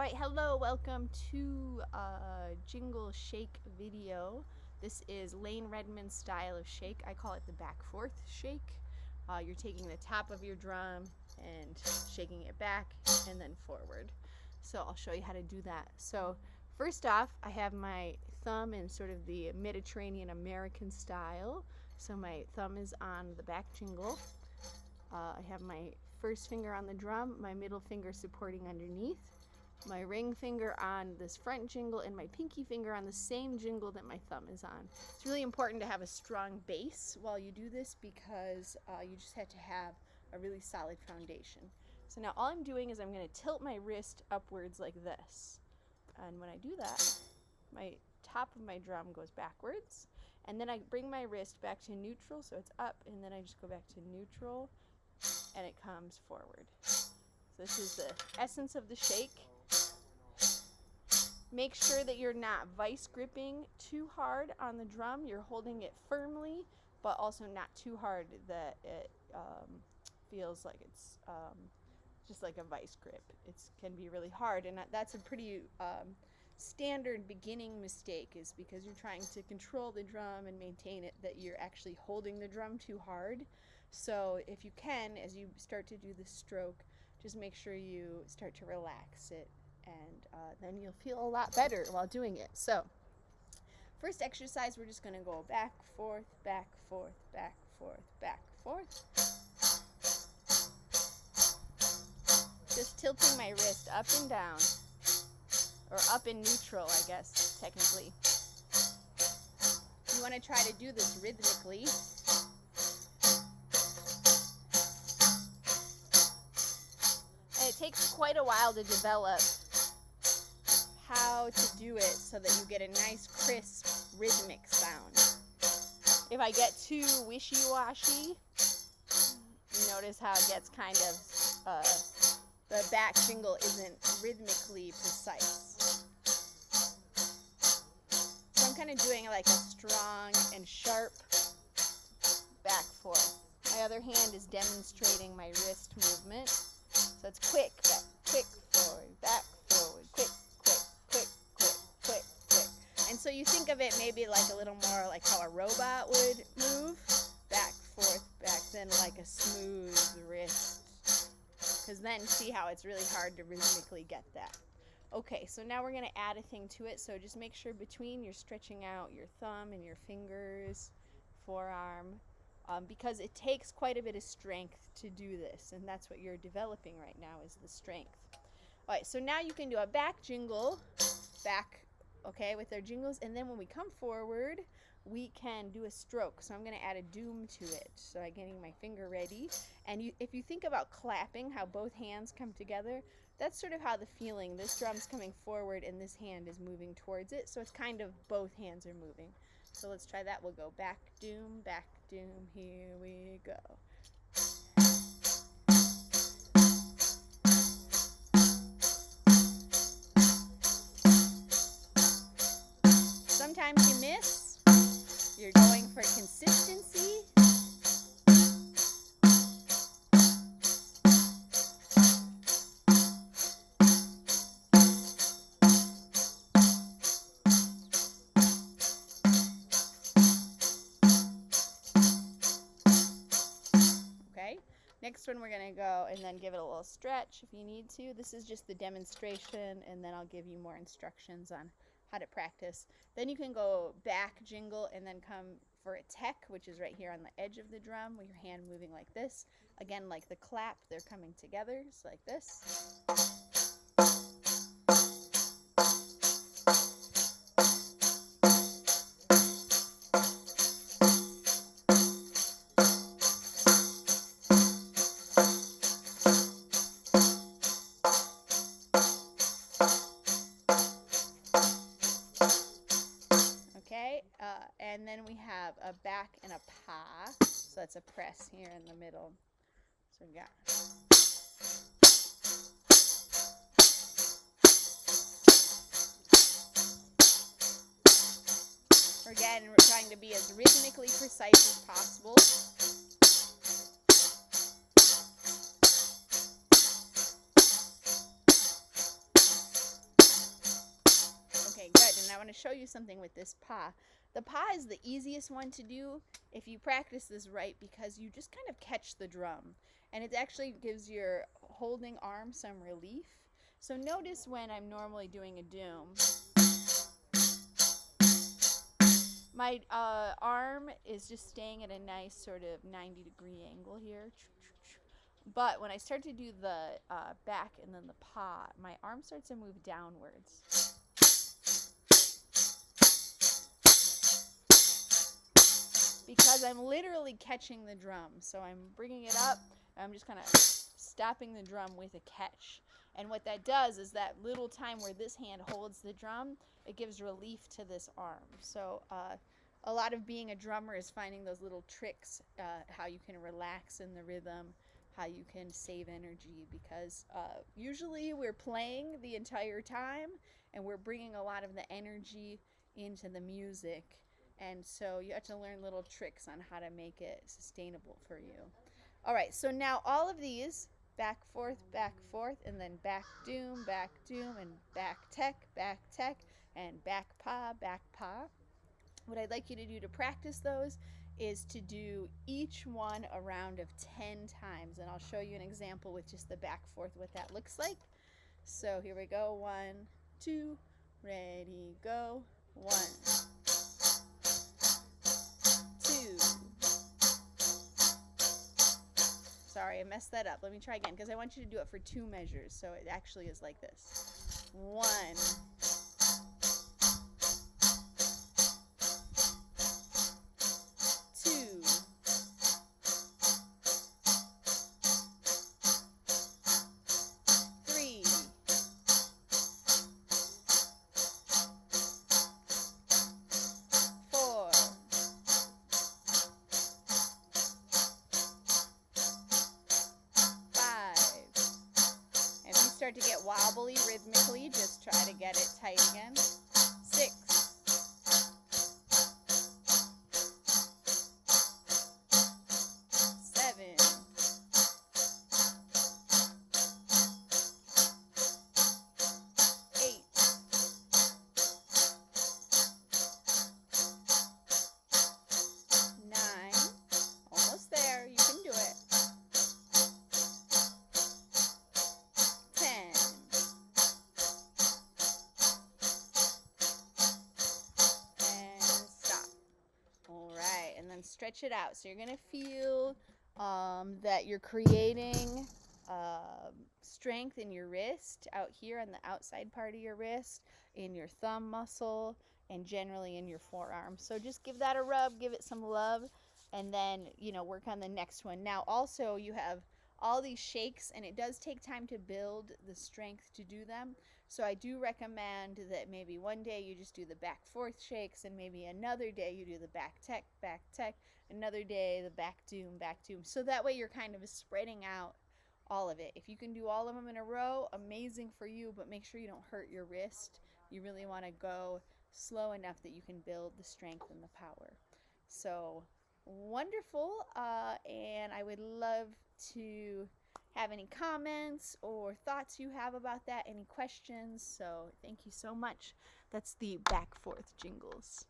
Alright, hello, welcome to Jingle Shake video. This is Lane Redmond's style of shake. I call it the back fourth shake. You're taking the top of your drum and shaking it back and then forward. So I'll show you how to do that. So first off, I have my thumb in sort of the Mediterranean American style. So my thumb is on the back jingle. I have my first finger on the drum, my middle finger supporting underneath, my ring finger on this front jingle, and my pinky finger on the same jingle that my thumb is on. It's really important to have a strong base while you do this because you just have to have a really solid foundation. So now all I'm doing is I'm going to tilt my wrist upwards like this. And when I do that, my top of my drum goes backwards. And then I bring my wrist back to neutral, so it's up, and then I just go back to neutral, and it comes forward. So this is the essence of the shake. Make sure that you're not vice gripping too hard on the drum. You're holding it firmly, but also not too hard that it feels like it's just like a vice grip. It can be really hard, and that's a pretty standard beginning mistake, is because you're trying to control the drum and maintain it, that you're actually holding the drum too hard. So if you can, as you start to do the stroke, just make sure you start to relax it, and then you'll feel a lot better while doing it. So first exercise, we're just going to go back, forth, back, forth, back, forth, back, forth. Just tilting my wrist up and down, or up in neutral, I guess, technically. You want to try to do this rhythmically. And it takes quite a while to develop how to do it so that you get a nice, crisp, rhythmic sound. If I get too wishy-washy, you notice how it gets kind of, the back jingle isn't rhythmically precise. So I'm kind of doing like a strong and sharp back forth. My other hand is demonstrating my wrist movement. So it's quick, back, quick, forward, back, forward, quick, quick, quick, quick, quick, quick. And so you think of it maybe like a little more like how a robot would move. Back, forth, back, then like a smooth wrist. Because then see how it's really hard to rhythmically get that. Okay, so now we're going to add a thing to it. So just make sure between you're stretching out your thumb and your fingers, forearm, because it takes quite a bit of strength to do this, and that's what you're developing right now, is the strength. All right, so now you can do a back jingle, back, okay, with our jingles, and then when we come forward, we can do a stroke. So I'm going to add a doom to it. So I'm getting my finger ready, and if you think about clapping, how both hands come together, that's sort of how the feeling, this drum's coming forward and this hand is moving towards it, so it's kind of both hands are moving. So let's try that. We'll go back, doom, here we go. Sometimes you miss. You're going for consistency. Next one we're going to go and then give it a little stretch if you need to. This is just the demonstration, and then I'll give you more instructions on how to practice. Then you can go back jingle and then come for a tech, which is right here on the edge of the drum with your hand moving like this. Again, like the clap, they're coming together, so like this. And then we have a back and a pa, so that's a press here in the middle. So we got. Again, we're trying to be as rhythmically precise as possible. want to show you something with this pa. The pa is the easiest one to do if you practice this right, because you just kind of catch the drum. And it actually gives your holding arm some relief. So notice when I'm normally doing a doom, my arm is just staying at a nice sort of 90-degree angle here. But when I start to do the back and then the pa, my arm starts to move downwards. Because I'm literally catching the drum. So I'm bringing it up, and I'm just kind of stopping the drum with a catch. And what that does is that little time where this hand holds the drum, it gives relief to this arm. So a lot of being a drummer is finding those little tricks, how you can relax in the rhythm, how you can save energy, because usually we're playing the entire time and we're bringing a lot of the energy into the music. And so you have to learn little tricks on how to make it sustainable for you. All right, so now all of these, back, forth, and then back, doom, and back, tech, and back, pa, back, pa. What I'd like you to do to practice those is to do each one a round of 10 times. And I'll show you an example with just the back, forth, what that looks like. So here we go. 1, 2, ready, go. 1, 2. Sorry, I messed that up. Let me try again, because I want you to do it for 2 measures. So it actually is like this. 1, 2, 3, 4, 5. If you start to get wobbly rhythmically, just try to get it tight again. 6, 7, 8, 9, almost there, you can do it. 10, and stop. All right, and then stretch it out. So you're going to feel that you're creating strength in your wrist out here on the outside part of your wrist, in your thumb muscle, and generally in your forearm. So just give that a rub, give it some love, and then, work on the next one. Now, also, you have all these shakes, and it does take time to build the strength to do them. So I do recommend that maybe one day you just do the back, forth shakes, and maybe another day you do the back, tech, another day the back, doom. So that way you're kind of spreading out all of it. If you can do all of them in a row, amazing for you, but make sure you don't hurt your wrist. You really want to go slow enough that you can build the strength and the power. So wonderful, and I would love to have any comments or thoughts you have about that, any questions. So thank you so much. That's the back, forth jingles.